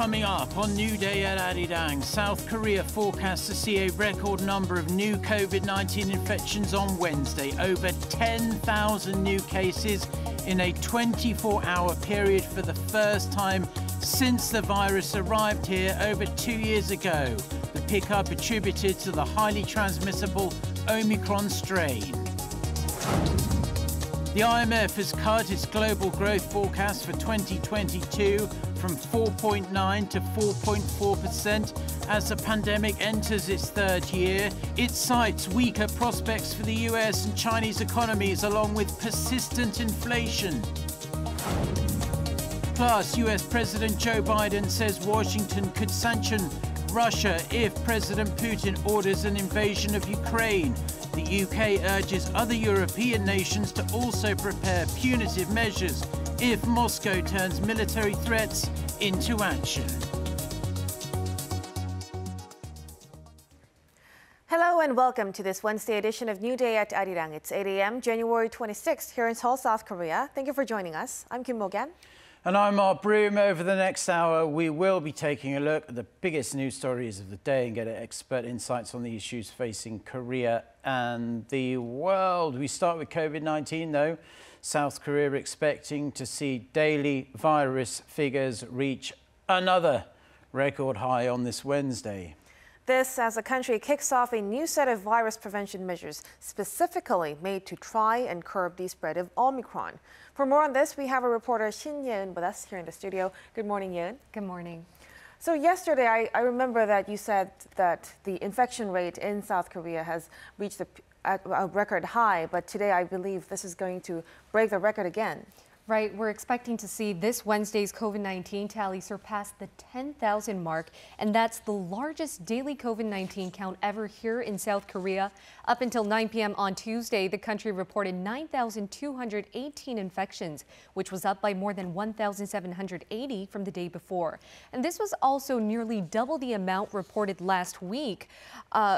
Coming up on New Day at Arirang, South Korea forecasts to see a record number of new COVID-19 infections on Wednesday. Over 10,000 new cases in a 24-hour period for the first time since the virus arrived here over 2 years ago. The pickup attributed to the highly transmissible Omicron strain. The IMF has cut its global growth forecast for 2022 from 4.9 to 4.4% as the pandemic enters its third year. It cites weaker prospects for the US and Chinese economies along with persistent inflation. Plus, US President Joe Biden says Washington could sanction Russia if President Putin orders an invasion of Ukraine. The UK urges other European nations to also prepare punitive measures if Moscow turns military threats into action. Hello and welcome to this Wednesday edition of New Day at Arirang. It's 8 a.m. January 26th here in Seoul, South Korea. Thank you for joining us. I'm Kim Mo-gan. And I'm Mark Broom. Over the next hour, we will be taking a look at the biggest news stories of the day and get expert insights on the issues facing Korea and the world. We start with COVID-19, though. South Korea expecting to see daily virus figures reach another record high on this Wednesday. This as the country kicks off a new set of virus prevention measures specifically made to try and curb the spread of Omicron. For more on this, we have a reporter Shin Yeun with us here in the studio. Good morning, Yeun. Good morning. So yesterday, I remember that you said that the infection rate in South Korea has reached a record high, but today I believe this is going to break the record again. Right, we're expecting to see this Wednesday's COVID-19 tally surpass the 10,000 mark, and that's the largest daily COVID-19 count ever here in South Korea. Up until 9 p.m. on Tuesday, the country reported 9,218 infections, which was up by more than 1,780 from the day before. And this was also nearly double the amount reported last week.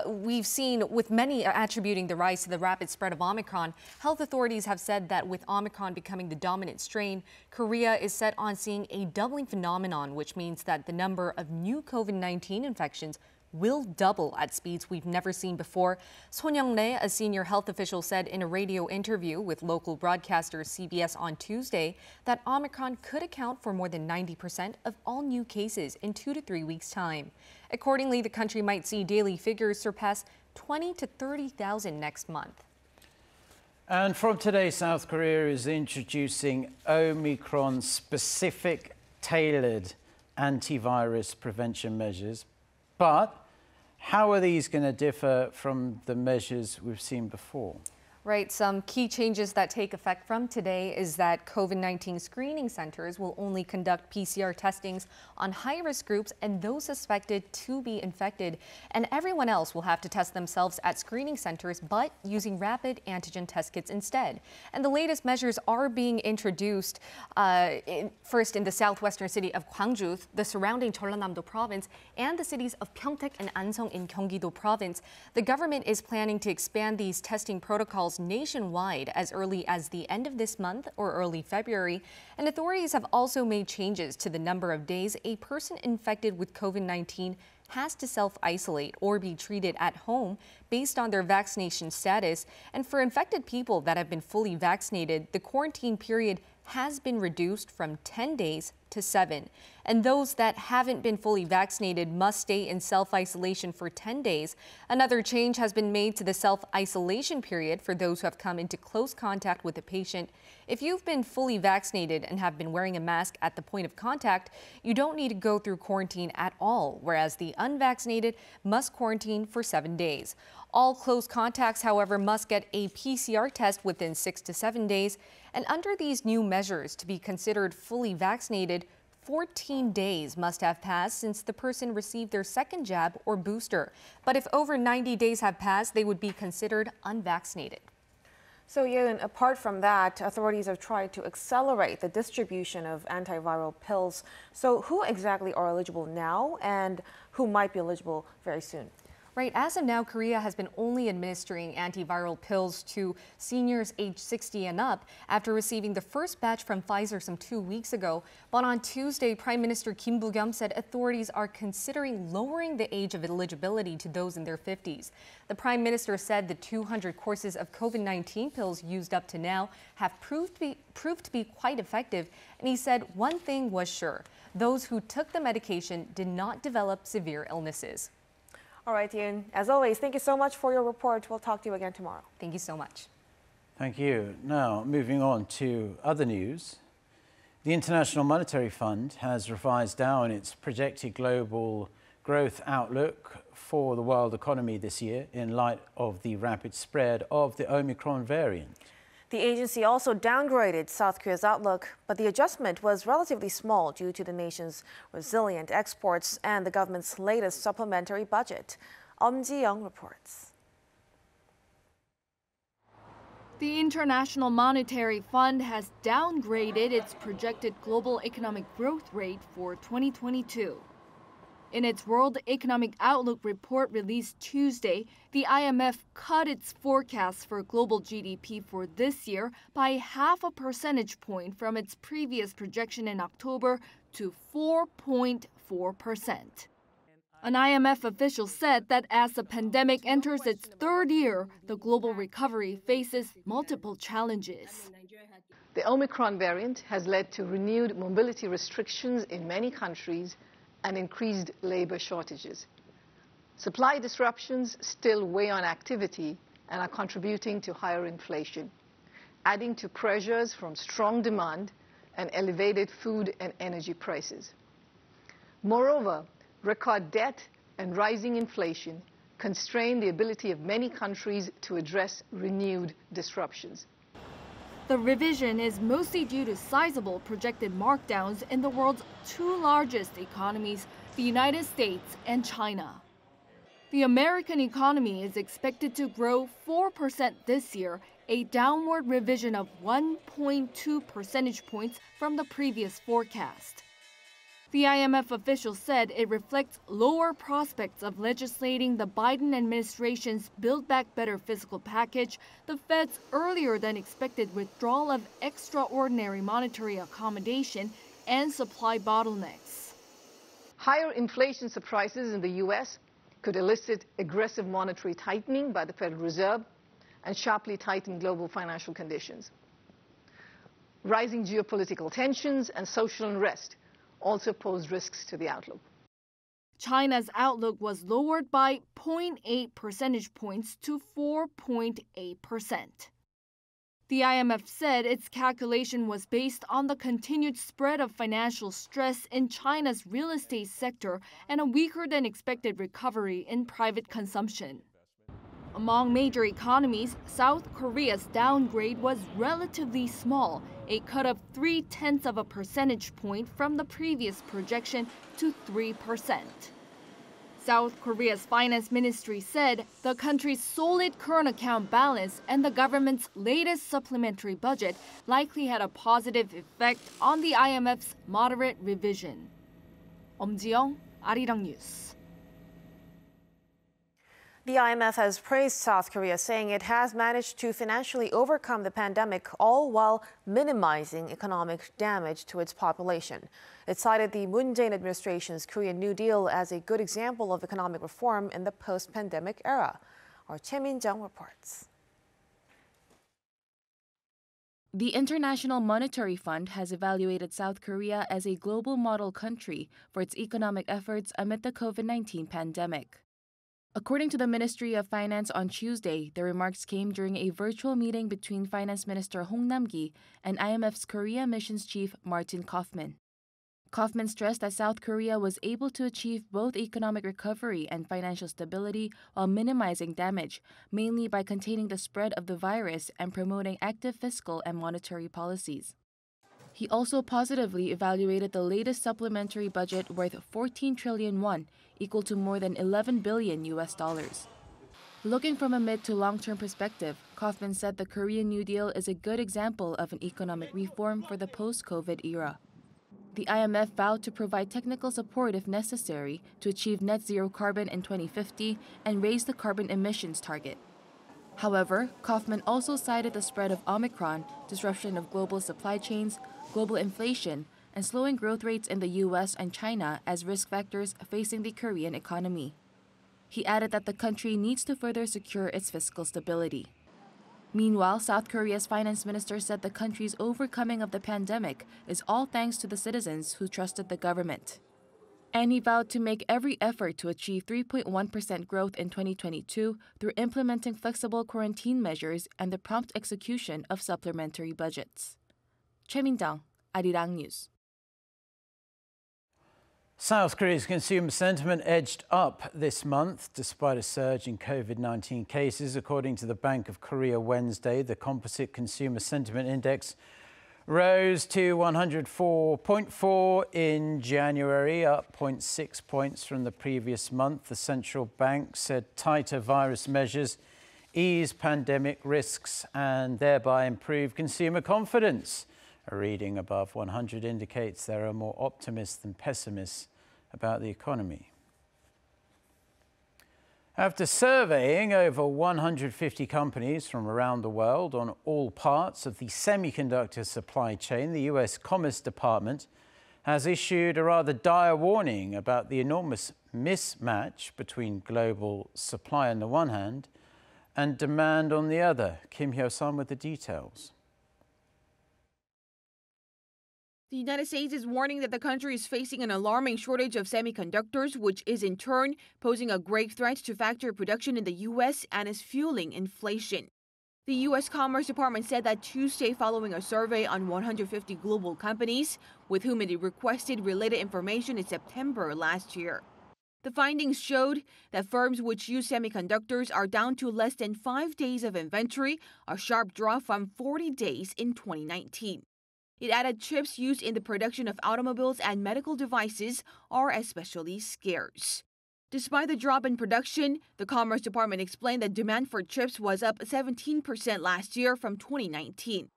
We've seen, with many attributing the rise to the rapid spread of Omicron, health authorities have said that with Omicron becoming the dominant strain, Korea is set on seeing a doubling phenomenon, which means that the number of new COVID-19 infections will double at speeds we've never seen before. Son Young-rae, a senior health official, said in a radio interview with local broadcaster CBS on Tuesday that Omicron could account for more than 90% of all new cases in 2 to 3 weeks' time. Accordingly, the country might see daily figures surpass 20 to 30,000 next month. And from today, South Korea is introducing Omicron-specific tailored antivirus prevention measures. But how are these going to differ from the measures we've seen before? Right. Some key changes that take effect from today is that COVID-19 screening centers will only conduct PCR testings on high-risk groups and those suspected to be infected. And everyone else will have to test themselves at screening centers, but using rapid antigen test kits instead. And the latest measures are being introduced first in the southwestern city of Gwangju, the surrounding Jeollanam-do province, and the cities of Pyeongtaek and Ansong in Gyeonggi-do province. The government is planning to expand these testing protocols nationwide as early as the end of this month or early February. And authorities have also made changes to the number of days a person infected with COVID-19 has to self-isolate or be treated at home based on their vaccination status. And for infected people that have been fully vaccinated, the quarantine period has been reduced from 10 days to 7. And those that haven't been fully vaccinated must stay in self-isolation for 10 days. Another change has been made to the self-isolation period for those who have come into close contact with a patient. If you've been fully vaccinated and have been wearing a mask at the point of contact, you don't need to go through quarantine at all, whereas the unvaccinated must quarantine for 7 days. All close contacts, however, must get a PCR test within 6 to 7 days. And under these new measures, to be considered fully vaccinated, 14 days must have passed since the person received their second jab or booster. But if over 90 days have passed, they would be considered unvaccinated. So, Yeun, apart from that, authorities have tried to accelerate the distribution of antiviral pills. So who exactly are eligible now and who might be eligible very soon? Right, as of now, Korea has been only administering antiviral pills to seniors aged 60 and up after receiving the first batch from Pfizer some 2 weeks ago. But on Tuesday, Prime Minister Kim Boo-kyum said authorities are considering lowering the age of eligibility to those in their 50s. The Prime Minister said the 200 courses of COVID-19 pills used up to now have proved to be quite effective. And he said one thing was sure: those who took the medication did not develop severe illnesses. All right, Yoon, as always, thank you so much for your report. We'll talk to you again tomorrow. Thank you so much. Thank you. Now, moving on to other news. The International Monetary Fund has revised down its projected global growth outlook for the world economy this year in light of the rapid spread of the Omicron variant. The agency also downgraded South Korea's outlook, but the adjustment was relatively small due to the nation's resilient exports and the government's latest supplementary budget. Ji-young reports. The International Monetary Fund has downgraded its projected global economic growth rate for 2022. In its World Economic Outlook report released Tuesday, the IMF cut its forecast for global GDP for this year by 0.5 percentage point from its previous projection in October to 4.4%. An IMF official said that as the pandemic enters its third year, the global recovery faces multiple challenges. The Omicron variant has led to renewed mobility restrictions in many countries and increased labor shortages. Supply disruptions still weigh on activity and are contributing to higher inflation, adding to pressures from strong demand and elevated food and energy prices. Moreover, record debt and rising inflation constrain the ability of many countries to address renewed disruptions. The revision is mostly due to sizable projected markdowns in the world's two largest economies, the United States and China. The American economy is expected to grow 4% this year, a downward revision of 1.2 percentage points from the previous forecast. The IMF official said it reflects lower prospects of legislating the Biden administration's Build Back Better fiscal package, the Fed's earlier than expected withdrawal of extraordinary monetary accommodation, and supply bottlenecks. Higher inflation surprises in the U.S. could elicit aggressive monetary tightening by the Federal Reserve and sharply tighten global financial conditions. Rising geopolitical tensions and social unrest also pose risks to the outlook. China's outlook was lowered by 0.8 percentage points to 4.8%. The IMF said its calculation was based on the continued spread of financial stress in China's real estate sector and a weaker than expected recovery in private consumption. Among major economies, South Korea's downgrade was relatively small, a cut of 0.3 percentage point from the previous projection to 3%. South Korea's finance ministry said the country's solid current account balance and the government's latest supplementary budget likely had a positive effect on the IMF's moderate revision. Ji-young, Arirang News. The IMF has praised South Korea, saying it has managed to financially overcome the pandemic, all while minimizing economic damage to its population. It cited the Moon Jae-in administration's Korean New Deal as a good example of economic reform in the post-pandemic era. Our Choi Min-jung reports. The International Monetary Fund has evaluated South Korea as a global model country for its economic efforts amid the COVID-19 pandemic. According to the Ministry of Finance on Tuesday, the remarks came during a virtual meeting between Finance Minister Hong Nam-gi and IMF's Korea Missions Chief Martin Kaufman. Kaufman stressed that South Korea was able to achieve both economic recovery and financial stability while minimizing damage, mainly by containing the spread of the virus and promoting active fiscal and monetary policies. He also positively evaluated the latest supplementary budget worth 14 trillion won, equal to more than $11 billion. Looking from a mid to long-term perspective, Kaufman said the Korean New Deal is a good example of an economic reform for the post-COVID era. The IMF vowed to provide technical support if necessary to achieve net zero carbon in 2050 and raise the carbon emissions target. However, Kaufman also cited the spread of Omicron, disruption of global supply chains, global inflation, and slowing growth rates in the US and China as risk factors facing the Korean economy. He added that the country needs to further secure its fiscal stability. Meanwhile, South Korea's finance minister said the country's overcoming of the pandemic is all thanks to the citizens who trusted the government. And he vowed to make every effort to achieve 3.1% growth in 2022 through implementing flexible quarantine measures and the prompt execution of supplementary budgets. Choi Min-dang, Arirang News. South Korea's consumer sentiment edged up this month despite a surge in COVID-19 cases. According to the Bank of Korea Wednesday, the composite consumer sentiment index rose to 104.4 in January, up 0.6 points from the previous month. The central bank said tighter virus measures ease pandemic risks and thereby improve consumer confidence. A reading above 100 indicates there are more optimists than pessimists about the economy. After surveying over 150 companies from around the world on all parts of the semiconductor supply chain, the US Commerce Department has issued a rather dire warning about the enormous mismatch between global supply on the one hand and demand on the other. Kim Hyo-sun with the details. The United States is warning that the country is facing an alarming shortage of semiconductors, which is in turn posing a grave threat to factory production in the U.S. and is fueling inflation. The U.S. Commerce Department said that Tuesday following a survey on 150 global companies with whom it requested related information in September last year. The findings showed that firms which use semiconductors are down to less than 5 days of inventory, a sharp drop from 40 days in 2019. It added chips used in the production of automobiles and medical devices are especially scarce. Despite the drop in production, the Commerce Department explained that demand for chips was up 17% last year from 2019.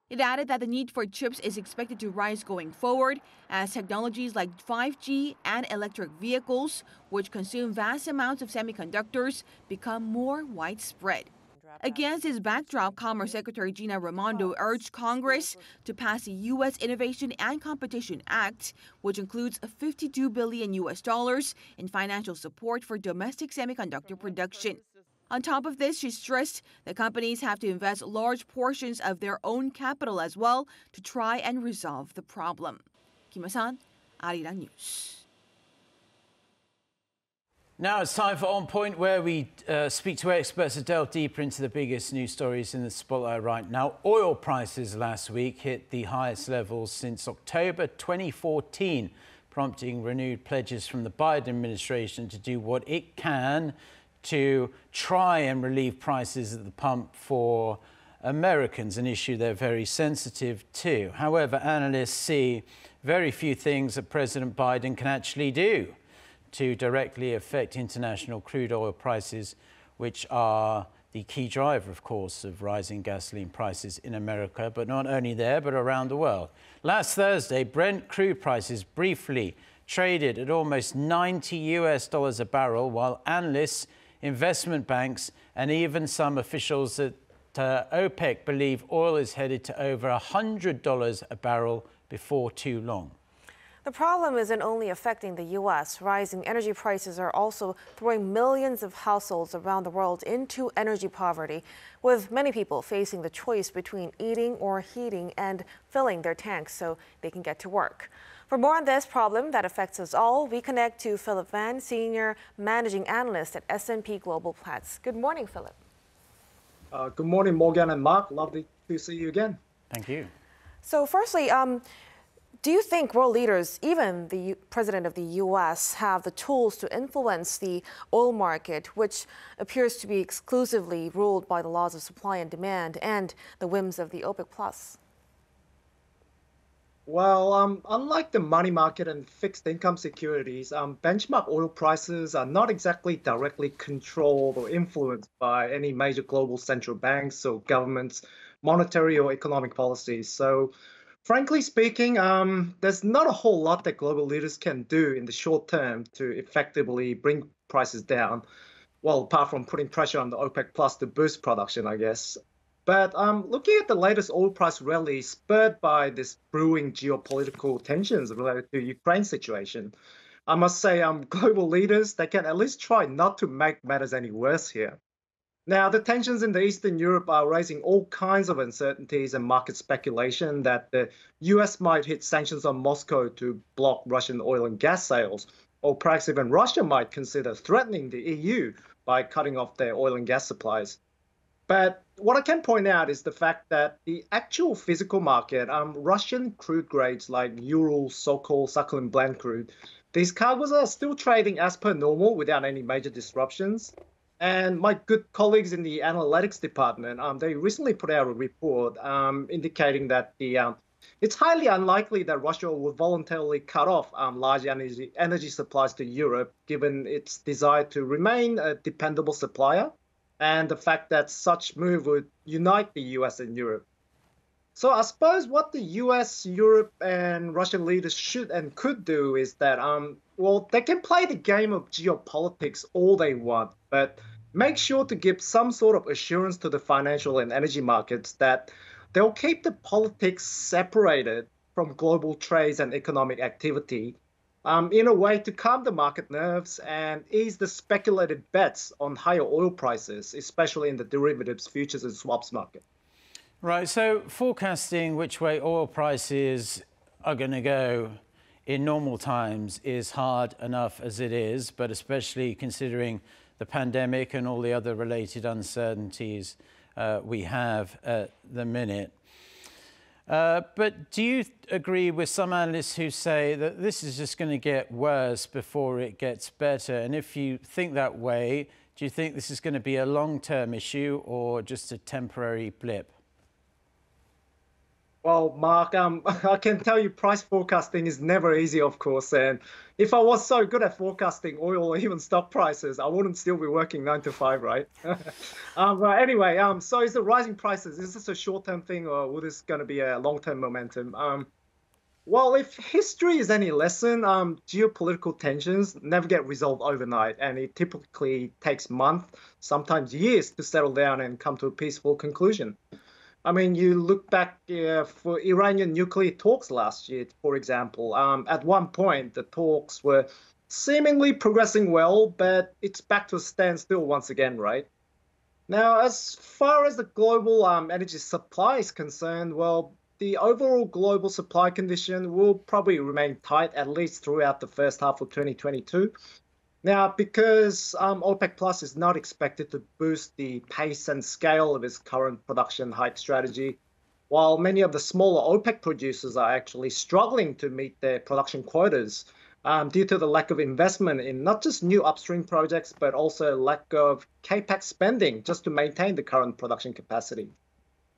It added that the need for chips is expected to rise going forward as technologies like 5G and electric vehicles, which consume vast amounts of semiconductors, become more widespread. Against this backdrop, Commerce Secretary Gina Raimondo urged Congress to pass the U.S. Innovation and Competition Act, which includes $52 billion in financial support for domestic semiconductor production. On top of this, she stressed that companies have to invest large portions of their own capital as well to try and resolve the problem. Kim Hyo-sun, Arirang News. Now it's time for On Point, where we speak to experts to delve deeper into the biggest news stories in the spotlight right now. Oil prices last week hit the highest levels since October 2014, prompting renewed pledges from the Biden administration to do what it can to try and relieve prices at the pump for Americans, an issue they're very sensitive to. However, analysts see very few things that President Biden can actually do to directly affect international crude oil prices, which are the key driver, of course, of rising gasoline prices in America, but not only there, but around the world. Last Thursday, Brent crude prices briefly traded at almost $90 a barrel, while analysts, investment banks, and even some officials at OPEC believe oil is headed to over $100 a barrel before too long. The problem isn't only affecting the U.S. Rising energy prices are also throwing millions of households around the world into energy poverty, with many people facing the choice between eating or heating and filling their tanks so they can get to work. For more on this problem that affects us all, we connect to Philip Van, Senior Managing Analyst at S&P Global Platts. Good morning, Philip. Good morning, Morgan and Mark. Lovely to see you again. Thank you. So firstly, do you think world leaders, even the president of the U.S., have the tools to influence the oil market, which appears to be exclusively ruled by the laws of supply and demand and the whims of the OPEC Plus? Well, unlike the money market and fixed income securities, benchmark oil prices are not exactly directly controlled or influenced by any major global central banks or governments' monetary or economic policies. So, Frankly speaking, there's not a whole lot that global leaders can do in the short term to effectively bring prices down. Well, apart from putting pressure on the OPEC Plus to boost production, I guess. But looking at the latest oil price rally spurred by this brewing geopolitical tensions related to Ukraine situation, I must say, global leaders, they can at least try not to make matters any worse here. Now, the tensions in the Eastern Europe are raising all kinds of uncertainties and market speculation that the US might hit sanctions on Moscow to block Russian oil and gas sales, or perhaps even Russia might consider threatening the EU by cutting off their oil and gas supplies. But what I can point out is the fact that the actual physical market, Russian crude grades like Ural, Sokol, Sakhalin blend crude, these cargoes are still trading as per normal without any major disruptions. And my good colleagues in the analytics department, they recently put out a report indicating that it's highly unlikely that Russia will voluntarily cut off large energy supplies to Europe, given its desire to remain a dependable supplier, and the fact that such move would unite the US and Europe. So I suppose what the US, Europe, and Russian leaders should and could do is that, well, they can play the game of geopolitics all they want, but make sure to give some sort of assurance to the financial and energy markets that they'll keep the politics separated from global trades and economic activity in a way to calm the market nerves and ease the speculated bets on higher oil prices, especially in the derivatives, futures, and swaps market. Right, so forecasting which way oil prices are going to go in normal times is hard enough as it is, but especially considering the pandemic and all the other related uncertainties we have at the minute. But do you agree with some analysts who say that this is just going to get worse before it gets better? And if you think that way, do you think this is going to be a long-term issue or just a temporary blip? Well, Mark, I can tell you price forecasting is never easy, of course. And if I was so good at forecasting oil or even stock prices, I wouldn't still be working 9 to 5, right? But anyway, so is the rising prices, is this a short-term thing or is this going to be a long-term momentum? Well, if history is any lesson, geopolitical tensions never get resolved overnight, and it typically takes months, sometimes years, to settle down and come to a peaceful conclusion. I mean, you look back for Iranian nuclear talks last year, for example. At one point, the talks were seemingly progressing well, but it's back to a standstill once again, right? Now, as far as the global energy supply is concerned, well, the overall global supply condition will probably remain tight at least throughout the first half of 2022. Now, because OPEC Plus is not expected to boost the pace and scale of its current production hike strategy, while many of the smaller OPEC producers are actually struggling to meet their production quotas due to the lack of investment in not just new upstream projects, but also lack of CapEx spending just to maintain the current production capacity.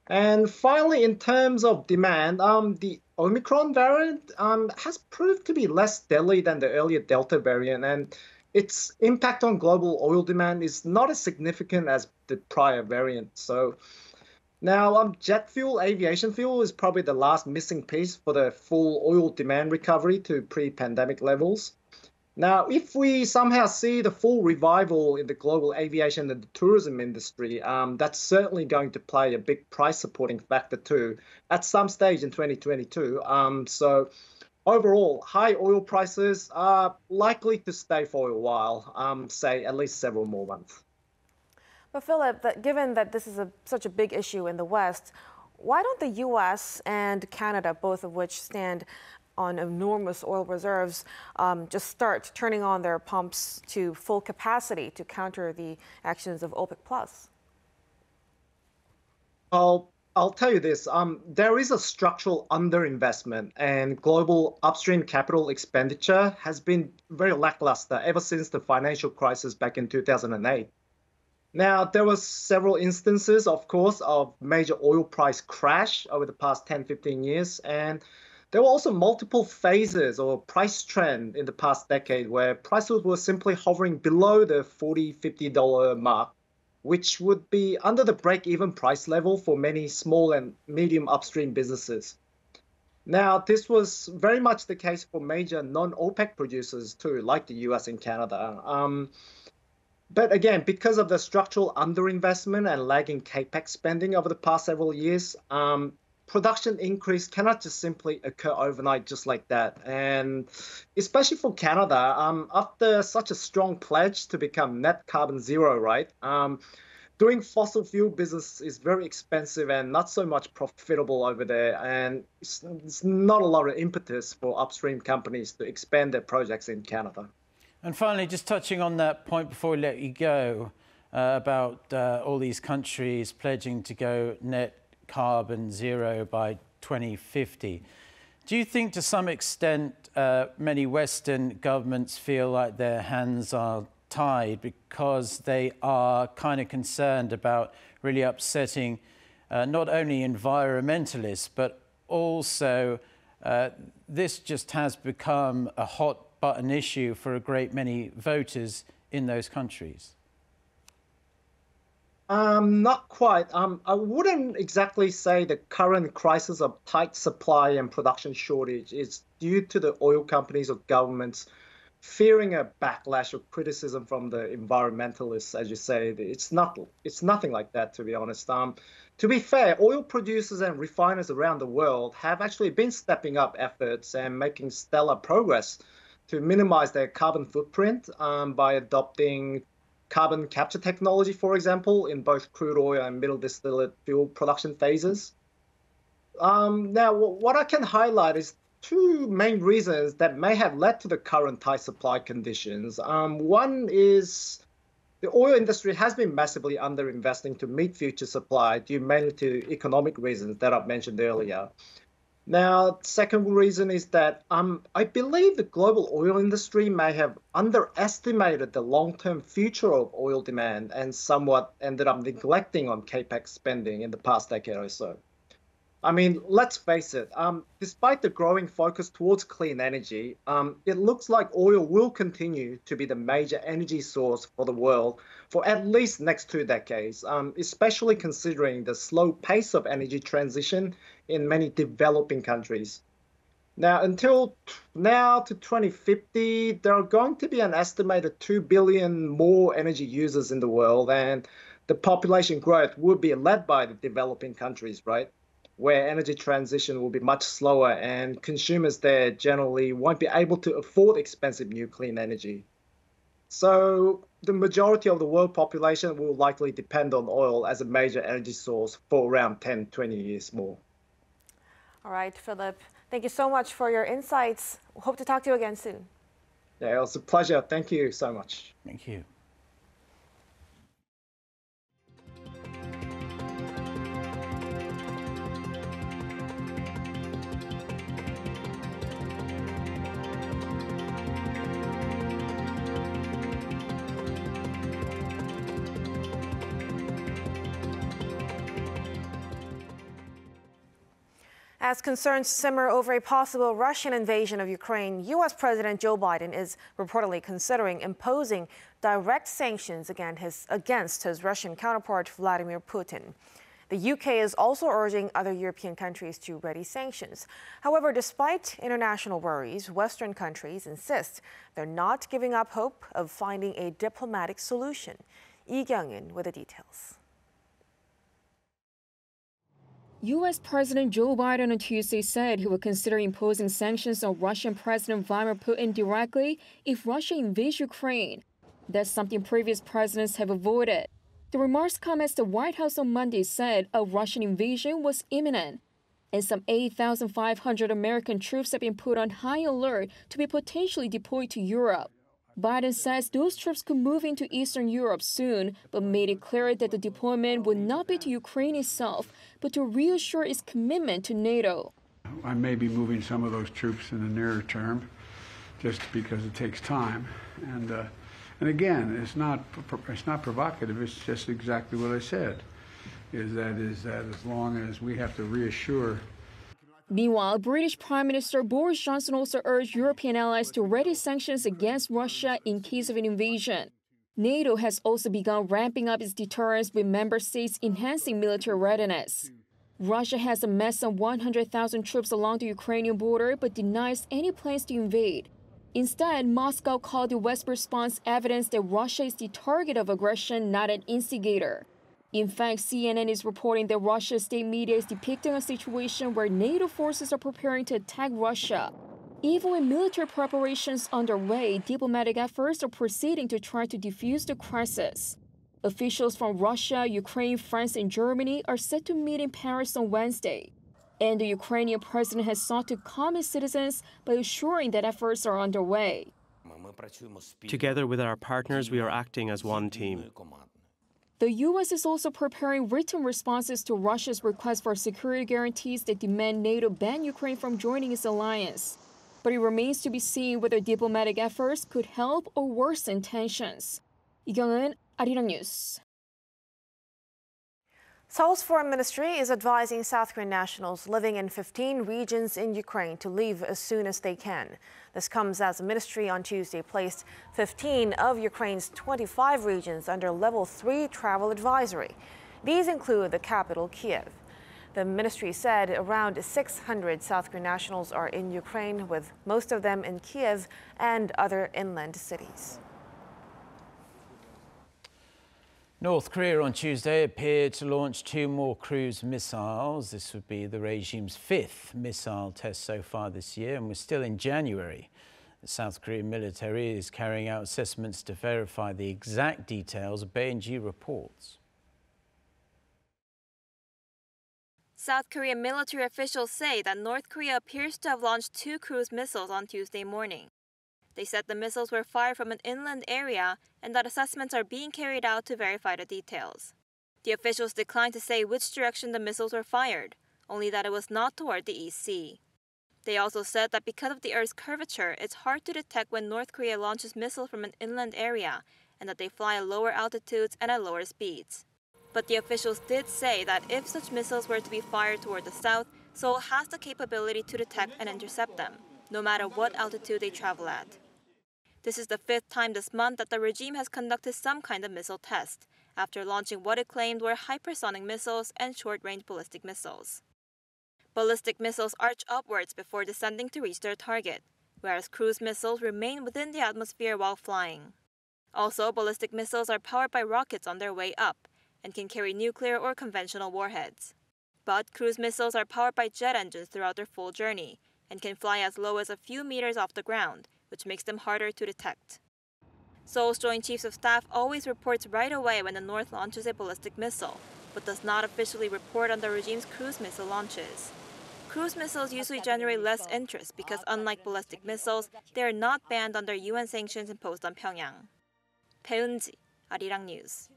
And finally, in terms of demand, the Omicron variant has proved to be less deadly than the earlier Delta variant, and its impact on global oil demand is not as significant as the prior variant. So now jet fuel, aviation fuel is probably the last missing piece for the full oil demand recovery to pre-pandemic levels. Now, if we somehow see the full revival in the global aviation and the tourism industry, that's certainly going to play a big price supporting factor too at some stage in 2022. So overall, high oil prices are likely to stay for a while, say at least several more months. But Philip, given that this is such a big issue in the West, why don't the U.S. and Canada, both of which stand on enormous oil reserves, just start turning on their pumps to full capacity to counter the actions of OPEC Plus? I'll tell you this, there is a structural underinvestment, and global upstream capital expenditure has been very lackluster ever since the financial crisis back in 2008. Now, there were several instances, of course, of major oil price crash over the past 10, 15 years, and there were also multiple phases or price trend in the past decade where prices were simply hovering below the $40, $50 mark, which would be under the break-even price level for many small and medium upstream businesses. Now, this was very much the case for major non-OPEC producers too, like the US and Canada. But again, because of the structural underinvestment and lagging capex spending over the past several years, production increase cannot just simply occur overnight just like that. And especially for Canada, after such a strong pledge to become net carbon zero, right? Doing fossil fuel business is very expensive and not so much profitable over there. And it's not a lot of impetus for upstream companies to expand their projects in Canada. And finally, just touching on that point before we let you go, about all these countries pledging to go net carbon zero by 2050. Do you think to some extent many Western governments feel like their hands are tied because they are kind of concerned about really upsetting not only environmentalists, but also this just has become a hot button issue for a great many voters in those countries? Not quite. I wouldn't exactly say the current crisis of tight supply and production shortage is due to the oil companies or governments fearing a backlash or criticism from the environmentalists, as you say. It's nothing like that, to be honest. To be fair, oil producers and refiners around the world have actually been stepping up efforts and making stellar progress to minimize their carbon footprint by adopting carbon capture technology, for example, in both crude oil and middle distillate fuel production phases. Now, what I can highlight is two main reasons that may have led to the current tight supply conditions. One is the oil industry has been massively underinvesting to meet future supply due mainly to economic reasons that I've mentioned earlier. Now, second reason is that I believe the global oil industry may have underestimated the long-term future of oil demand and somewhat ended up neglecting on capex spending in the past decade or so. I mean, let's face it, despite the growing focus towards clean energy, it looks like oil will continue to be the major energy source for the world for at least next 2 decades, especially considering the slow pace of energy transition in many developing countries. Now, until now to 2050, there are going to be an estimated 2 billion more energy users in the world, and the population growth will be led by the developing countries, right? Where energy transition will be much slower and consumers there generally won't be able to afford expensive new clean energy. So the majority of the world population will likely depend on oil as a major energy source for around 10, 20 years more. All right, Philip, thank you so much for your insights. Hope to talk to you again soon. Yeah, it was a pleasure. Thank you so much. Thank you. As concerns simmer over a possible Russian invasion of Ukraine, U.S. President Joe Biden is reportedly considering imposing direct sanctions against his Russian counterpart, Vladimir Putin. The UK is also urging other European countries to ready sanctions. However, despite international worries, Western countries insist they're not giving up hope of finding a diplomatic solution. Lee Kyung-in with the details. U.S. President Joe Biden on Tuesday said he would consider imposing sanctions on Russian President Vladimir Putin directly if Russia invades Ukraine. That's something previous presidents have avoided. The remarks come as the White House on Monday said a Russian invasion was imminent, and some 8,500 American troops have been put on high alert to be potentially deployed to Europe. Biden says those troops could move into Eastern Europe soon, but made it clear that the deployment would not be to Ukraine itself, but to reassure its commitment to NATO. I may be moving some of those troops in the nearer term, just because it takes time. And again, it's not provocative. It's just exactly what I said. Is that as long as we have to reassure. Meanwhile, British Prime Minister Boris Johnson also urged European allies to ready sanctions against Russia in case of an invasion. NATO has also begun ramping up its deterrence with member states enhancing military readiness. Russia has amassed some 100,000 troops along the Ukrainian border but denies any plans to invade. Instead, Moscow called the West's response evidence that Russia is the target of aggression, not an instigator. In fact, CNN is reporting that Russia's state media is depicting a situation where NATO forces are preparing to attack Russia. Even with military preparations underway, diplomatic efforts are proceeding to try to defuse the crisis. Officials from Russia, Ukraine, France, and Germany are set to meet in Paris on Wednesday. And the Ukrainian president has sought to calm his citizens by assuring that efforts are underway. Together with our partners, we are acting as one team. The U.S. is also preparing written responses to Russia's request for security guarantees that demand NATO ban Ukraine from joining its alliance. But it remains to be seen whether diplomatic efforts could help or worsen tensions. 이경은 아리랑 뉴스. Seoul's foreign ministry is advising South Korean nationals living in 15 regions in Ukraine to leave as soon as they can. This comes as the ministry on Tuesday placed 15 of Ukraine's 25 regions under Level 3 travel advisory. These include the capital, Kyiv. The ministry said around 600 South Korean nationals are in Ukraine, with most of them in Kyiv and other inland cities. North Korea on Tuesday appeared to launch 2 more cruise missiles. This would be the regime's 5th missile test so far this year, and we're still in January. The South Korean military is carrying out assessments to verify the exact details, BNG reports. South Korean military officials say that North Korea appears to have launched 2 cruise missiles on Tuesday morning. They said the missiles were fired from an inland area and that assessments are being carried out to verify the details. The officials declined to say which direction the missiles were fired, only that it was not toward the East Sea. They also said that because of the Earth's curvature, it's hard to detect when North Korea launches missiles from an inland area and that they fly at lower altitudes and at lower speeds. But the officials did say that if such missiles were to be fired toward the south, Seoul has the capability to detect and intercept them, no matter what altitude they travel at. This is the 5th time this month that the regime has conducted some kind of missile test, after launching what it claimed were hypersonic missiles and short-range ballistic missiles. Ballistic missiles arch upwards before descending to reach their target, whereas cruise missiles remain within the atmosphere while flying. Also, ballistic missiles are powered by rockets on their way up and can carry nuclear or conventional warheads. But cruise missiles are powered by jet engines throughout their full journey and can fly as low as a few meters off the ground, which makes them harder to detect. Seoul's Joint Chiefs of Staff always reports right away when the North launches a ballistic missile, but does not officially report on the regime's cruise missile launches. Cruise missiles usually generate less interest because, unlike ballistic missiles, they are not banned under UN sanctions imposed on Pyongyang. 배은지, 아리랑 뉴스.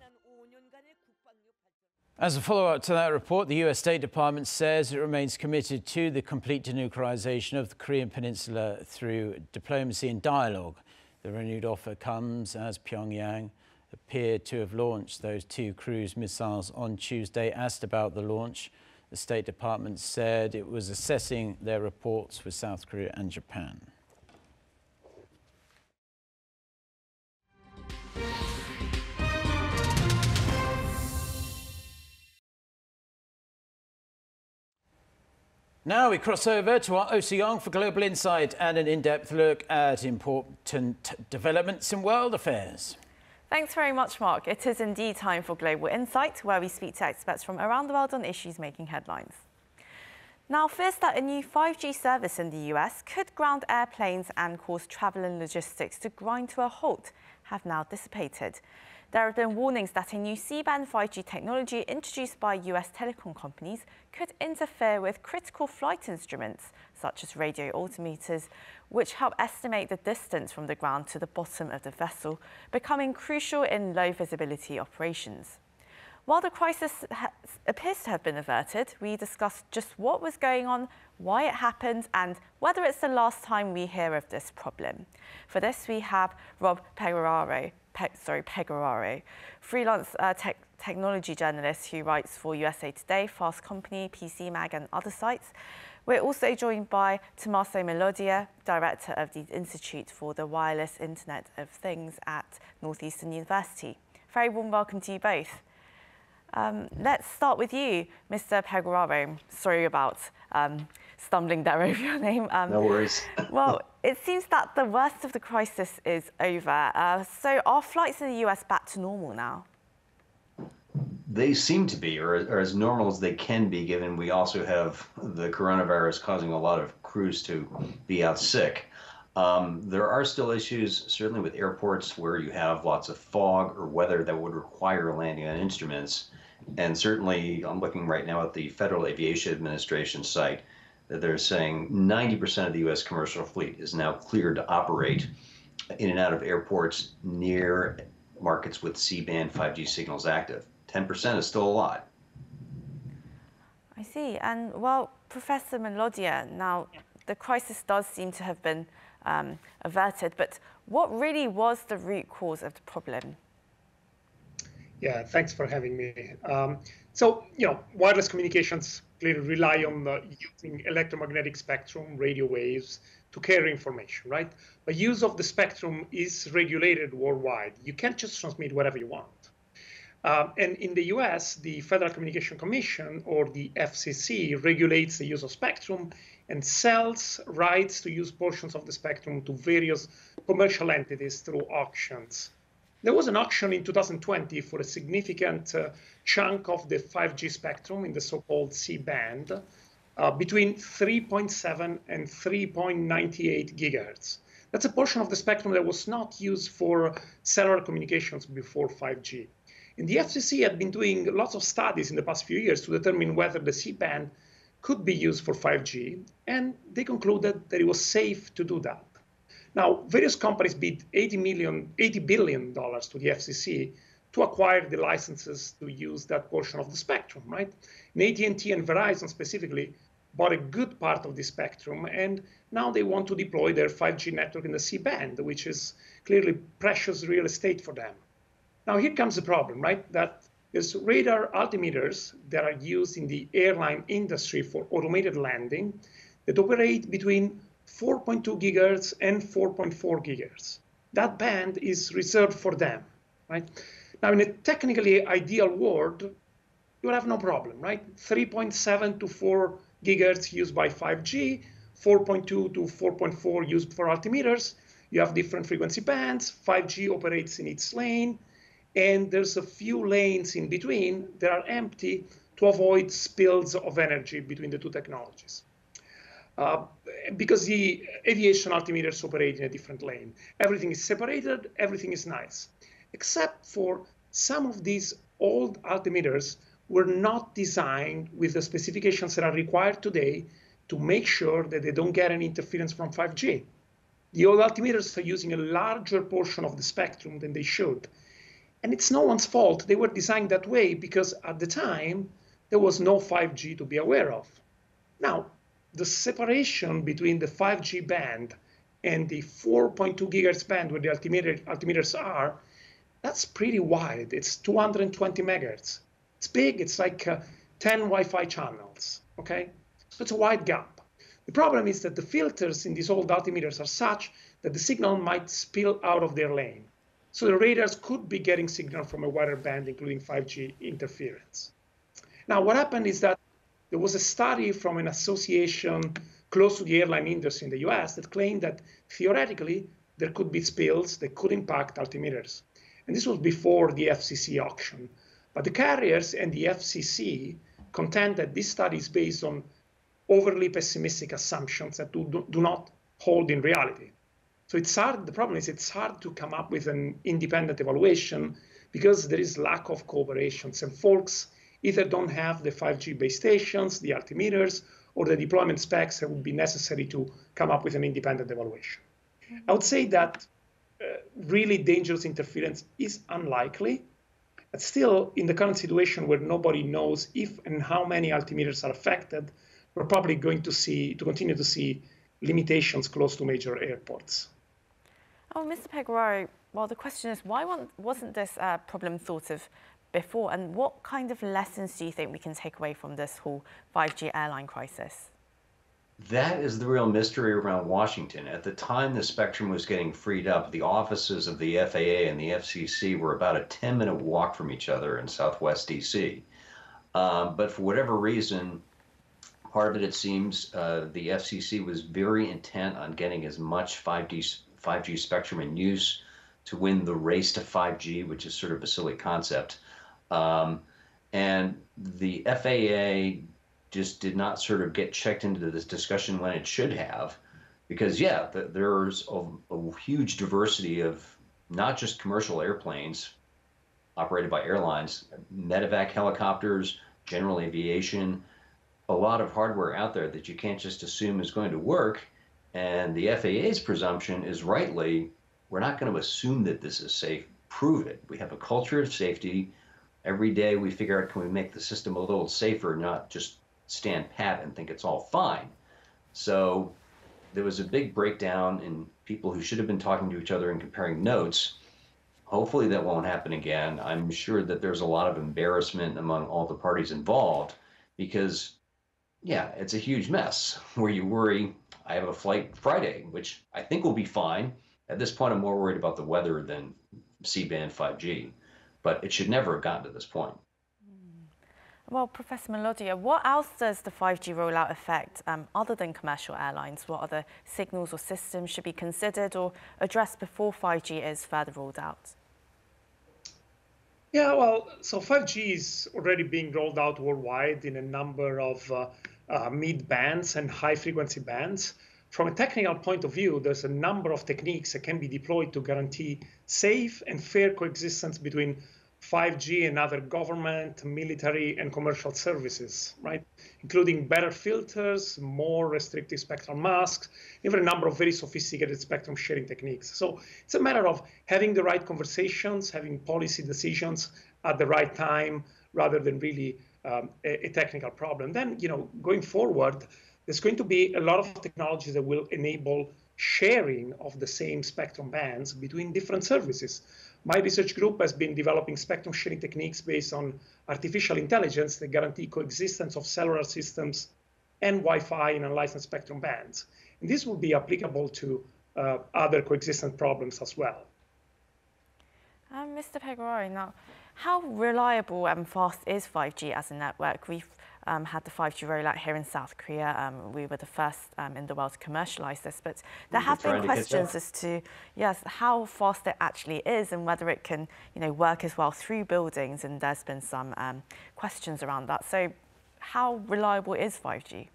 As a follow-up to that report, the US State Department says it remains committed to the complete denuclearization of the Korean Peninsula through diplomacy and dialogue. The renewed offer comes as Pyongyang appeared to have launched those 2 cruise missiles on Tuesday. Asked about the launch, the State Department said it was assessing their reports with South Korea and Japan. Now we cross over to our Oh So-young for Global Insight and an in-depth look at important developments in world affairs. Thanks very much, Mark. It is indeed time for Global Insight, where we speak to experts from around the world on issues making headlines. Now, fears that a new 5G service in the US could ground airplanes and cause travel and logistics to grind to a halt have now dissipated. There have been warnings that a new C-band 5G technology introduced by US telecom companies could interfere with critical flight instruments, such as radio altimeters, which help estimate the distance from the ground to the bottom of the vessel, becoming crucial in low visibility operations. While the crisis appears to have been averted, we discussed just what was going on, why it happened, and whether it's the last time we hear of this problem. For this, we have Rob Pegoraro, freelance technology journalist who writes for USA Today, Fast Company, PC Mag, and other sites. We're also joined by Tommaso Melodia, director of the Institute for the Wireless Internet of Things at Northeastern University. Very warm welcome to you both. Let's start with you, Mr. Pecoraro. Sorry about stumbling there over your name. No worries. Well, it seems that the worst of the crisis is over. So are flights in the US back to normal now? They seem to be, or as normal as they can be, given we also have the coronavirus causing a lot of crews to be out sick. There are still issues, certainly with airports where you have lots of fog or weather that would require landing on instruments. And certainly, I'm looking right now at the Federal Aviation Administration site, that they're saying 90% of the U.S. commercial fleet is now cleared to operate in and out of airports near markets with C-band 5G signals active. 10% is still a lot. I see. And, well, Professor Molodia, now the crisis does seem to have been averted, but what really was the root cause of the problem? Yeah, thanks for having me. So, wireless communications clearly rely on using electromagnetic spectrum, radio waves, to carry information, right? But use of the spectrum is regulated worldwide. You can't just transmit whatever you want. And in the US, the Federal Communication Commission, or the FCC, regulates the use of spectrum and sells rights to use portions of the spectrum to various commercial entities through auctions. There was an auction in 2020 for a significant chunk of the 5G spectrum in the so-called C-band between 3.7 and 3.98 gigahertz. That's a portion of the spectrum that was not used for cellular communications before 5G. And the FCC had been doing lots of studies in the past few years to determine whether the C-band could be used for 5G, and they concluded that it was safe to do that. Now, various companies bid $80 billion to the FCC to acquire the licenses to use that portion of the spectrum, right? And AT&T and Verizon specifically bought a good part of the spectrum, and now they want to deploy their 5G network in the C-band, which is clearly precious real estate for them. Now, here comes the problem, right? That there's radar altimeters that are used in the airline industry for automated landing that operate between 4.2 gigahertz and 4.4 gigahertz. That band is reserved for them, right? Now, in a technically ideal world, you would have no problem, right? 3.7 to 4 gigahertz used by 5G, 4.2 to 4.4 used for altimeters. You have different frequency bands. 5G operates in its lane, and there's a few lanes in between that are empty to avoid spills of energy between the two technologies. Because the aviation altimeters operate in a different lane. Everything is separated, everything is nice, except for some of these old altimeters were not designed with the specifications that are required today to make sure that they don't get any interference from 5G. The old altimeters are using a larger portion of the spectrum than they should. And it's no one's fault. They were designed that way because at the time, there was no 5G to be aware of. Now, the separation between the 5G band and the 4.2 gigahertz band where the altimeters are, that's pretty wide. It's 220 megahertz. It's big. It's like 10 Wi-Fi channels, okay? So it's a wide gap. The problem is that the filters in these old altimeters are such that the signal might spill out of their lane. So the radars could be getting signal from a wider band, including 5G interference. Now, what happened is that there was a study from an association close to the airline industry in the US that claimed that theoretically there could be spills that could impact altimeters. And this was before the FCC auction. But the carriers and the FCC contend that this study is based on overly pessimistic assumptions that do not hold in reality. So it's hard. The problem is it's hard to come up with an independent evaluation because there is lack of cooperation. Some folks either don't have the 5G base stations, the altimeters, or the deployment specs that would be necessary to come up with an independent evaluation. I would say that really dangerous interference is unlikely. But still, in the current situation where nobody knows if and how many altimeters are affected, we're probably going to continue to see limitations close to major airports. Oh, Mr. Pecoraro, well, the question is, why wasn't this problem thought of before? And what kind of lessons do you think we can take away from this whole 5G airline crisis? That is the real mystery around Washington. At the time the spectrum was getting freed up, the offices of the FAA and the FCC were about a 10-minute walk from each other in Southwest DC. But for whatever reason, part of it seems the FCC was very intent on getting as much 5G spectrum in use to win the race to 5G, which is sort of a silly concept. And the FAA just did not sort of get checked into this discussion when it should have, because there's a huge diversity of not just commercial airplanes operated by airlines, medevac helicopters, general aviation, a lot of hardware out there that you can't just assume is going to work. And the FAA's presumption is rightly, we're not going to assume that this is safe, prove it. We have a culture of safety. Every day we figure out, can we make the system a little safer, not just stand pat and think it's all fine. So there was a big breakdown in people who should have been talking to each other and comparing notes. Hopefully that won't happen again. I'm sure that there's a lot of embarrassment among all the parties involved because, it's a huge mess where you worry, I have a flight Friday, which I think will be fine. At this point, I'm more worried about the weather than C-band 5G, but it should never have gotten to this point. Well, Professor Molodia, what else does the 5G rollout affect other than commercial airlines? What other signals or systems should be considered or addressed before 5G is further rolled out? Yeah, well, so 5G is already being rolled out worldwide in a number of mid bands and high frequency bands. From a technical point of view, there's a number of techniques that can be deployed to guarantee safe and fair coexistence between 5G and other government, military, and commercial services, right? Including better filters, more restrictive spectrum masks, even a number of very sophisticated spectrum sharing techniques. So it's a matter of having the right conversations, having policy decisions at the right time, rather than really a technical problem. Then, going forward, there's going to be a lot of technologies that will enable sharing of the same spectrum bands between different services. My research group has been developing spectrum sharing techniques based on artificial intelligence that guarantee coexistence of cellular systems and Wi-Fi in unlicensed spectrum bands. And this will be applicable to other coexistence problems as well. Mr. Pegoraro, now, how reliable and fast is 5G as a network? We've had the 5G rollout here in South Korea. We were the first in the world to commercialize this, but there have been questions as to, how fast it actually is and whether it can, work as well through buildings. And there's been some questions around that. So how reliable is 5G?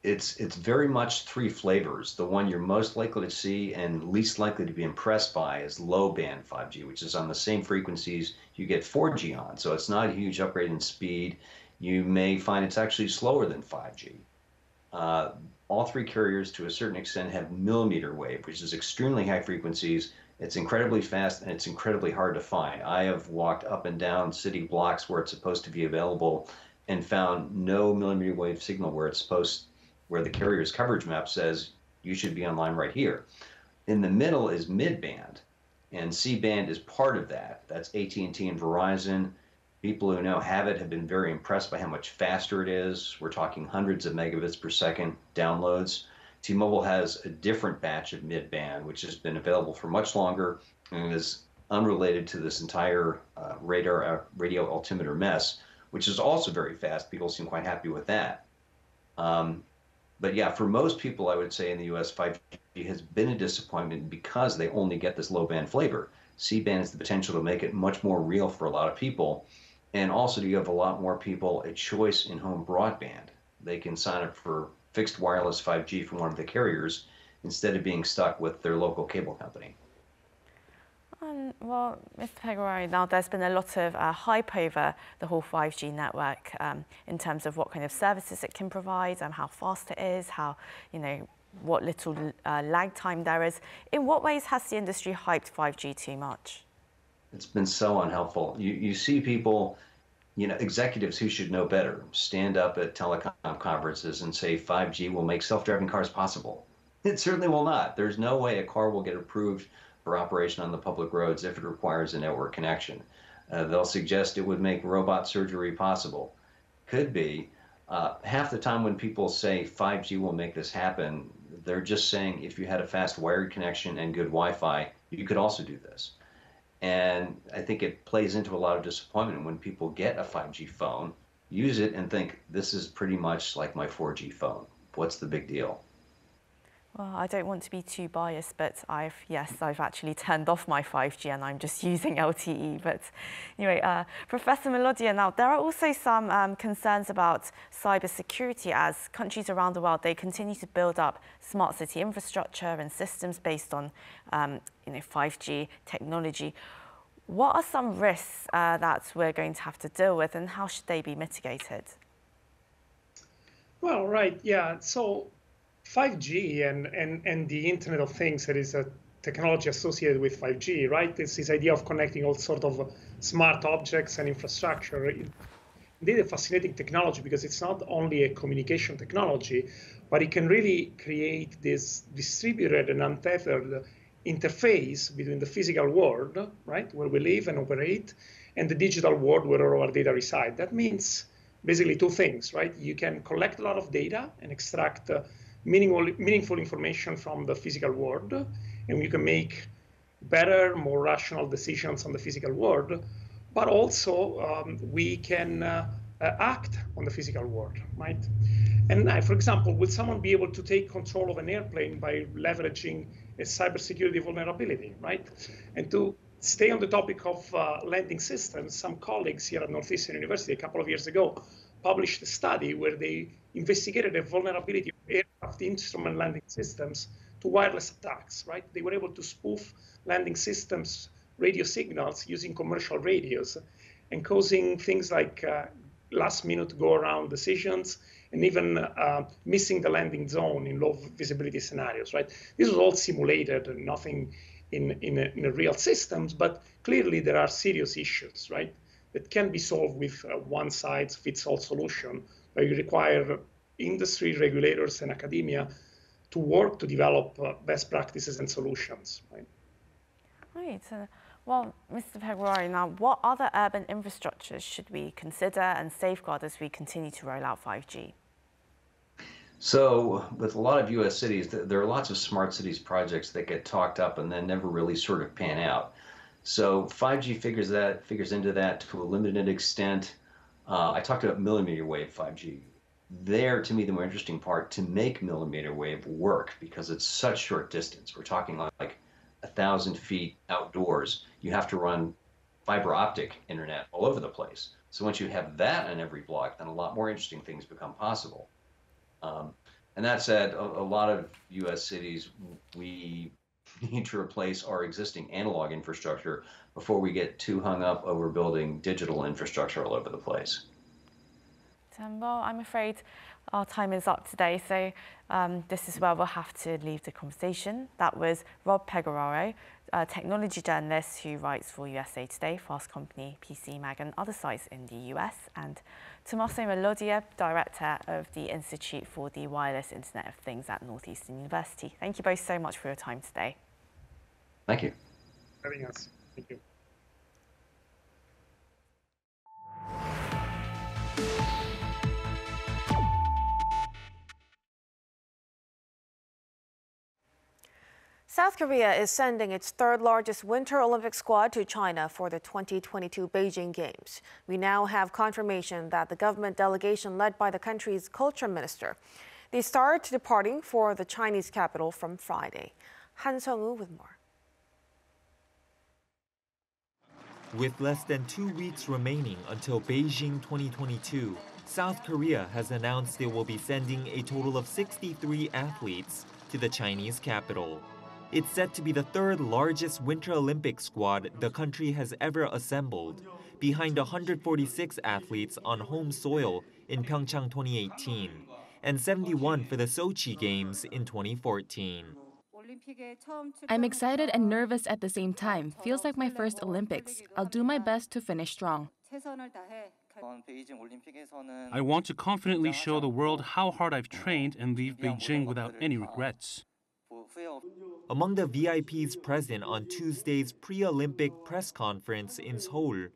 It's very much three flavors. The one you're most likely to see and least likely to be impressed by is low band 5G, which is on the same frequencies you get 4G on. So it's not a huge upgrade in speed. You may find it's actually slower than 5G. All three carriers, to a certain extent, have millimeter wave, which is extremely high frequencies. It's incredibly fast and it's incredibly hard to find. I have walked up and down city blocks where it's supposed to be available and found no millimeter wave signal where the carrier's coverage map says you should be online right here. In the middle is mid-band, and C-band is part of that. That's AT&T and Verizon. People who now have it have been very impressed by how much faster it is. We're talking hundreds of megabits per second downloads. T-Mobile has a different batch of mid-band, which has been available for much longer and is unrelated to this entire radio altimeter mess, which is also very fast. People seem quite happy with that. But yeah, for most people, I would say in the US, 5G has been a disappointment because they only get this low band flavor. C-band has the potential to make it much more real for a lot of people, and also to give a lot more people a choice in home broadband. They can sign up for fixed wireless 5G from one of the carriers instead of being stuck with their local cable company. Well, Mr. Pegoraro, now there's been a lot of hype over the whole 5G network in terms of what kind of services it can provide, how fast it is, how, what little lag time there is. In what ways has the industry hyped 5G too much? It's been so unhelpful. You see people, executives who should know better, stand up at telecom conferences and say 5G will make self-driving cars possible. It certainly will not. There's no way a car will get approved for operation on the public roads if it requires a network connection. They'll suggest it would make robot surgery possible. Could be, Half the time when people say 5G will make this happen, they're just saying if you had a fast wired connection and good Wi-Fi, you could also do this. And I think it plays into a lot of disappointment when people get a 5G phone, use it and think this is pretty much like my 4G phone. What's the big deal? Well, I don't want to be too biased, but I've actually turned off my 5G and I'm just using LTE. But anyway, Professor Melodia, now there are also some concerns about cybersecurity as countries around the world, they continue to build up smart city infrastructure and systems based on 5G technology. What are some risks that we're going to have to deal with and how should they be mitigated? Well, right, yeah. So 5G and the Internet of Things, that is a technology associated with 5G, right? This idea of connecting all sorts of smart objects and infrastructure. Indeed, a fascinating technology because it's not only a communication technology, but it can really create this distributed and untethered interface between the physical world, right, where we live and operate, and the digital world where our data reside. That means basically two things, right? You can collect a lot of data and extract meaningful information from the physical world, and you can make better, more rational decisions on the physical world, but also we can act on the physical world, right? And for example, will someone be able to take control of an airplane by leveraging a cybersecurity vulnerability, right? And to stay on the topic of landing systems, some colleagues here at Northeastern University a couple of years ago published a study where they investigated a vulnerability of aircraft instrument landing systems to wireless attacks, right? They were able to spoof landing systems radio signals using commercial radios and causing things like last-minute go-around decisions and even missing the landing zone in low visibility scenarios, right? This was all simulated and nothing in a real systems, but clearly there are serious issues, right, that can be solved with a one-size-fits-all solution, where you require industry, regulators, and academia to work to develop best practices and solutions, right? Right. Well, Mr. Pecoraro, now what other urban infrastructures should we consider and safeguard as we continue to roll out 5G? So with a lot of U.S. cities, there are lots of smart cities projects that get talked up and then never really sort of pan out. So 5G figures into that to a limited extent. I talked about millimeter wave 5G. There, to me, the more interesting part, to make millimeter wave work, because it's such short distance. We're talking like 1,000 feet outdoors. You have to run fiber optic internet all over the place. So once you have that in every block, then a lot more interesting things become possible. And that said, a lot of U.S. cities, we need to replace our existing analog infrastructure before we get too hung up over building digital infrastructure all over the place. Well, I'm afraid our time is up today, so this is where we'll have to leave the conversation. That was Rob Pecoraro, a technology journalist who writes for USA Today, Fast Company, PC Mag and other sites in the US, and Tommaso Melodia, Director of the Institute for the Wireless Internet of Things at Northeastern University. Thank you both so much for your time today. Thank you. Having us. Thank you. South Korea is sending its third largest Winter Olympic squad to China for the 2022 Beijing Games. We now have confirmation that the government delegation led by the country's culture minister. They start departing for the Chinese capital from Friday. Han Sung-woo with more. With less than 2 weeks remaining until Beijing 2022, South Korea has announced it will be sending a total of 63 athletes to the Chinese capital. It's set to be the third largest Winter Olympic squad the country has ever assembled, behind 146 athletes on home soil in Pyeongchang 2018 and 71 for the Sochi Games in 2014. I'm excited and nervous at the same time. Feels like my first Olympics. I'll do my best to finish strong. I want to confidently show the world how hard I've trained and leave Beijing without any regrets. Among the VIPs present on Tuesday's pre-Olympic press conference in Seoul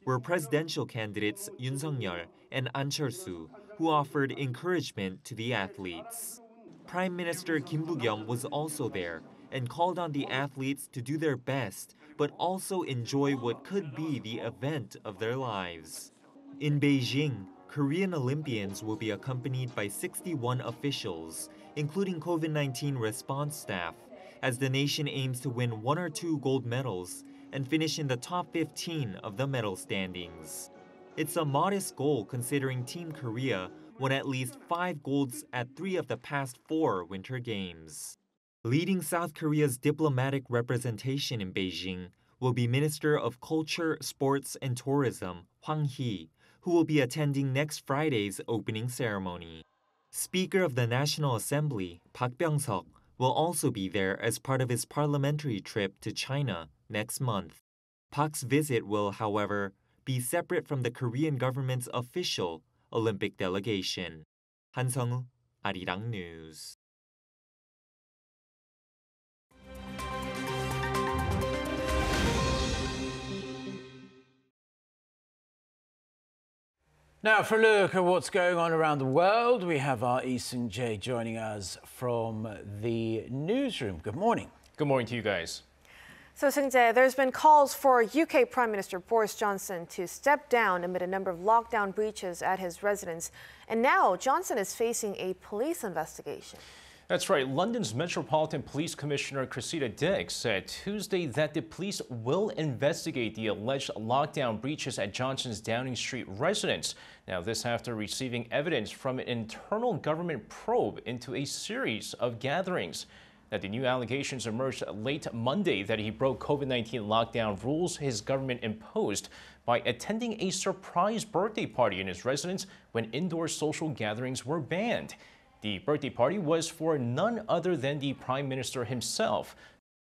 were presidential candidates Yoon Suk-yeol and An Cheol-soo, who offered encouragement to the athletes. Prime Minister Kim Buk-yeom was also there and called on the athletes to do their best, but also enjoy what could be the event of their lives. In Beijing, Korean Olympians will be accompanied by 61 officials, including COVID-19 response staff, as the nation aims to win 1 or 2 gold medals and finish in the top 15 of the medal standings. It's a modest goal considering Team Korea won at least 5 golds at 3 of the past 4 Winter Games. Leading South Korea's diplomatic representation in Beijing will be Minister of Culture, Sports and Tourism, Hwang Hee, who will be attending next Friday's opening ceremony. Speaker of the National Assembly, Park Byung-seok, will also be there as part of his parliamentary trip to China next month. Park's visit will, however, be separate from the Korean government's official Olympic delegation. Han Sung-woo, Arirang News. Now, for a look at what's going on around the world, we have our Lee Seung-jae joining us from the newsroom. Good morning. Good morning to you guys. So, Seung-jae, there's been calls for UK Prime Minister Boris Johnson to step down amid a number of lockdown breaches at his residence. And now Johnson is facing a police investigation. That's right. London's Metropolitan Police Commissioner Cressida Dick said Tuesday that the police will investigate the alleged lockdown breaches at Johnson's Downing Street residence. Now, this after receiving evidence from an internal government probe into a series of gatherings. Now, the new allegations emerged late Monday that he broke COVID-19 lockdown rules his government imposed by attending a surprise birthday party in his residence when indoor social gatherings were banned. The birthday party was for none other than the Prime Minister himself.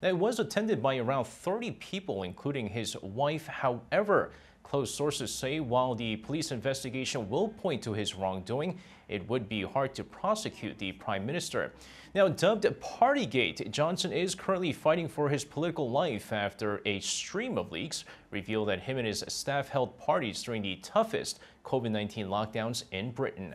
It was attended by around 30 people, including his wife. However, close sources say while the police investigation will point to his wrongdoing, it would be hard to prosecute the Prime Minister. Now, dubbed Partygate, Johnson is currently fighting for his political life after a stream of leaks reveal that him and his staff held parties during the toughest COVID-19 lockdowns in Britain.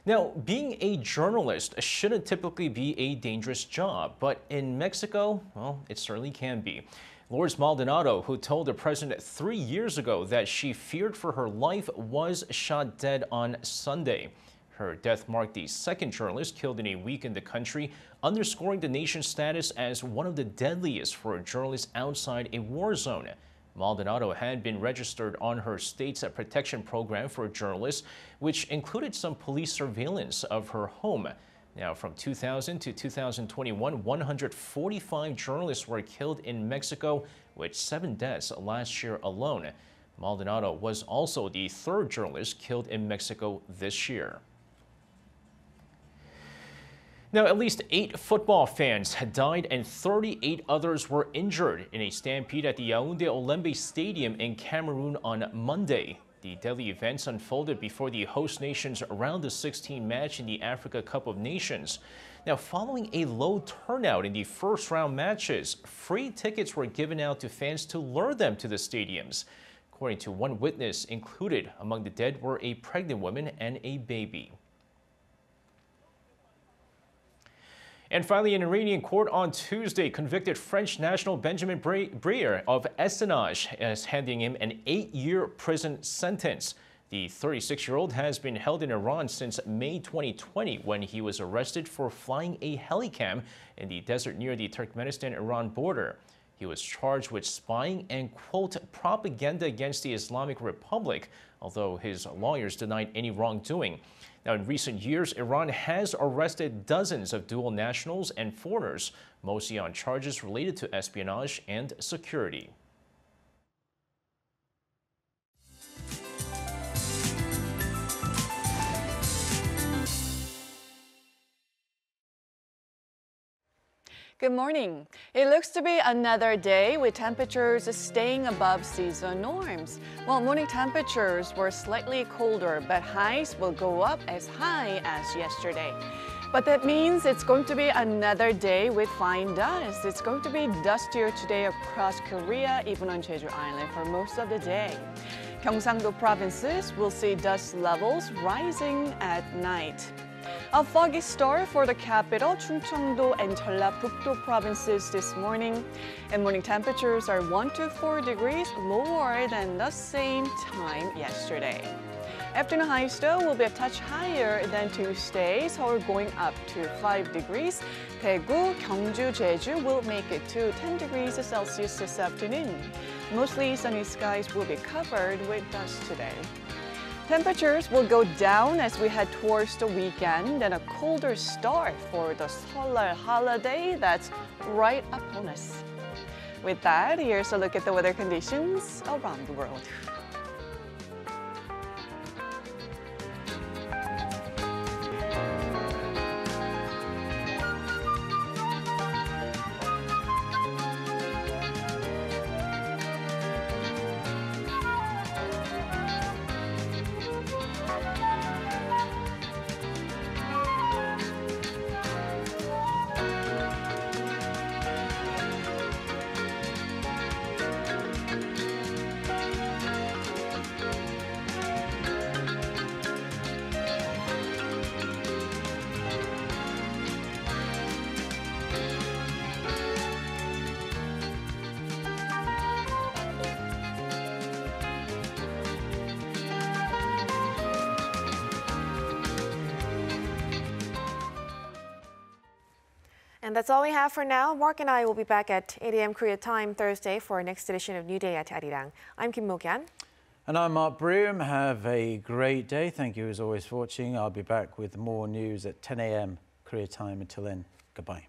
Now, being a journalist shouldn't typically be a dangerous job, but in Mexico, well, it certainly can be. Lourdes Maldonado, who told the president 3 years ago that she feared for her life, was shot dead on Sunday. Her death marked the second journalist killed in a week in the country, underscoring the nation's status as one of the deadliest for a journalist outside a war zone. Maldonado had been registered on her state's protection program for journalists, which included some police surveillance of her home. Now, from 2000 to 2021, 145 journalists were killed in Mexico, with 7 deaths last year alone. Maldonado was also the 3rd journalist killed in Mexico this year. Now, at least 8 football fans had died and 38 others were injured in a stampede at the Yaoundé Olembe Stadium in Cameroon on Monday. The deadly events unfolded before the host nation's round of 16 match in the Africa Cup of Nations. Now, following a low turnout in the first round matches, free tickets were given out to fans to lure them to the stadiums. According to one witness, included among the dead were a pregnant woman and a baby. And finally, an Iranian court on Tuesday convicted French national Benjamin Briere of espionage, as handing him an 8-year prison sentence. The 36-year-old has been held in Iran since May 2020 when he was arrested for flying a helicam in the desert near the Turkmenistan-Iran border. He was charged with spying and, quote, propaganda against the Islamic Republic, although his lawyers denied any wrongdoing. Now, in recent years, Iran has arrested dozens of dual nationals and foreigners, mostly on charges related to espionage and security. Good morning. It looks to be another day with temperatures staying above seasonal norms. Well, morning temperatures were slightly colder, but highs will go up as high as yesterday. But that means it's going to be another day with fine dust. It's going to be dustier today across Korea, even on Jeju Island for most of the day. Gyeongsangdo provinces will see dust levels rising at night. A foggy start for the capital, Chungcheongdo and Jeollabuk-do provinces this morning. And morning temperatures are 1 to 4 degrees lower than the same time yesterday. Afternoon highs, though, will be a touch higher than Tuesday, Seoul going up to 5 degrees. Daegu, Gyeongju, Jeju will make it to 10 degrees Celsius this afternoon. Mostly sunny skies will be covered with dust today. Temperatures will go down as we head towards the weekend and a colder start for the Seollal holiday that's right upon us. With that, here's a look at the weather conditions around the world. And that's all we have for now. Mark and I will be back at 8 a.m. Korea time Thursday for our next edition of New Day at Arirang. I'm Kim Mo-kyan. And I'm Mark Broom. Have a great day. Thank you as always for watching. I'll be back with more news at 10 a.m. Korea time. Until then, goodbye.